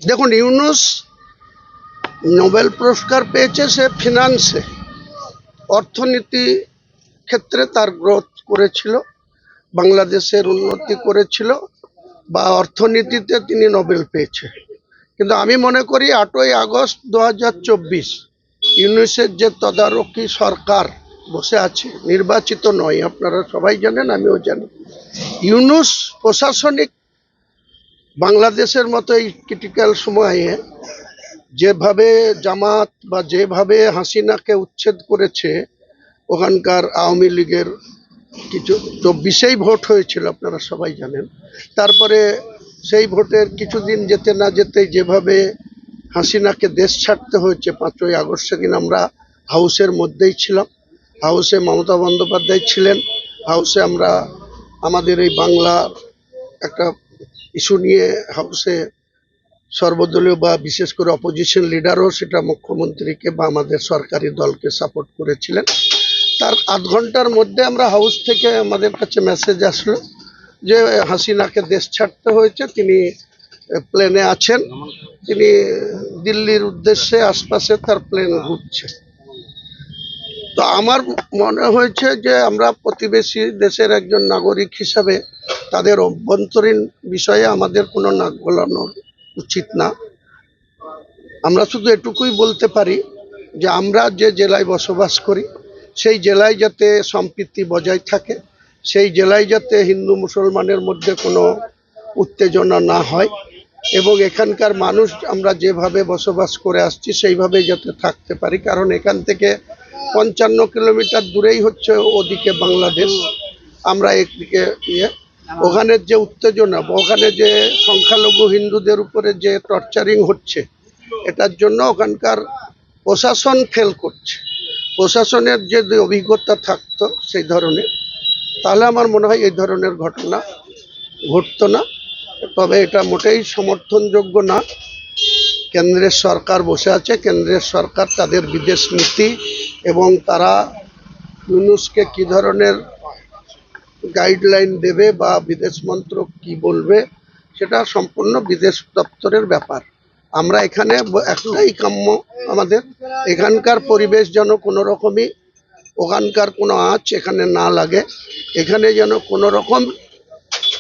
দেখুন, ইউনূস নোবেল পুরস্কার পেয়েছে সে ফিনান্সে, অর্থনীতি ক্ষেত্রে তার গ্রোথ করেছিল, বাংলাদেশের উন্নতি করেছিল, বা অর্থনীতিতে তিনি নোবেল পেয়েছে। কিন্তু আমি মনে করি 8ই আগস্ট 2024 ইউনূসের যে তদারকি সরকার বসে আছে, নির্বাচিত নয়, আপনারা সবাই জানেন, আমিও জানি, ইউনূস প্রশাসনিক বাংলাদেশের মতো এই ক্রিটিক্যাল সময়ে যেভাবে জামাত বা যেভাবে হাসিনাকে উচ্ছেদ করেছে, ওখানকার আওয়ামী লীগের কিছু 24 ভোট হয়েছিল, আপনারা সবাই জানেন। তারপরে সেই ভোটের কিছুদিন যেতে না যেতেই যেভাবে হাসিনাকে দেশ ছাড়তে হয়েছে 5ই আগস্ট, সেদিন আমরা হাউসের মধ্যেই ছিলাম, হাউসে মমতা বন্দ্যোপাধ্যায় ছিলেন, হাউসে আমরা আমাদের এই বাংলার একটা ইস্যু নিয়ে হাউসে সর্বদলীয় বা বিশেষ করে অপোজিশন লিডারও সেটা মুখ্যমন্ত্রীকে বা আমাদের সরকারি দলকে সাপোর্ট করেছিলেন। তার আধ ঘন্টার মধ্যে আমরা হাউস থেকে আমাদের কাছে মেসেজ আসলো যে হাসিনাকে দেশ ছাড়তে হয়েছে, তিনি প্লেনে আছেন, তিনি দিল্লির উদ্দেশ্যে, আশপাশে তার প্লেন ঘুরছে। তো আমার মনে হয়েছে যে আমরা প্রতিবেশী দেশের একজন নাগরিক হিসাবে তাদের অভ্যন্তরীণ বিষয়ে আমাদের কোনো নাক গলানো উচিত না। আমরা শুধু এটুকুই বলতে পারি যে আমরা যে জেলায় বসবাস করি সেই জেলায় যাতে সম্প্রীতি বজায় থাকে, সেই জেলায় যাতে হিন্দু মুসলমানের মধ্যে কোনো উত্তেজনা না হয়, এবং এখানকার মানুষ আমরা যেভাবে বসবাস করে আসছি সেইভাবে যাতে থাকতে পারি। কারণ এখান থেকে 55 কিলোমিটার দূরেই হচ্ছে ওদিকে বাংলাদেশ, আমরা একদিকে ওখানের যে উত্তেজনা, ওখানে যে সংখ্যালঘু হিন্দুদের উপরে যে টর্চারিং হচ্ছে, এটার জন্য ওখানকার প্রশাসন ফেল করছে। প্রশাসনের যদি অভিজ্ঞতা থাকতো সেই ধরনের, তাহলে আমার মনে হয় এই ধরনের ঘটনা ঘটতো না। তবে এটা মোটেই সমর্থনযোগ্য না। কেন্দ্রের সরকার বসে আছে, কেন্দ্রের সরকার তাদের বিদেশ নীতি এবং তারা ইউনূসকে কী ধরনের গাইডলাইন দেবে বা বিদেশ মন্ত্রক কি বলবে, সেটা সম্পূর্ণ বিদেশ দপ্তরের ব্যাপার। আমরা এখানে একটাই কাম্য, আমাদের এখানকার পরিবেশ যেন কোনো রকমই, ওখানকার কোনো আঁচ এখানে না লাগে, এখানে যেন কোনো রকম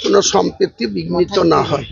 কোনো সম্প্রীতি বিঘ্নিত না হয়।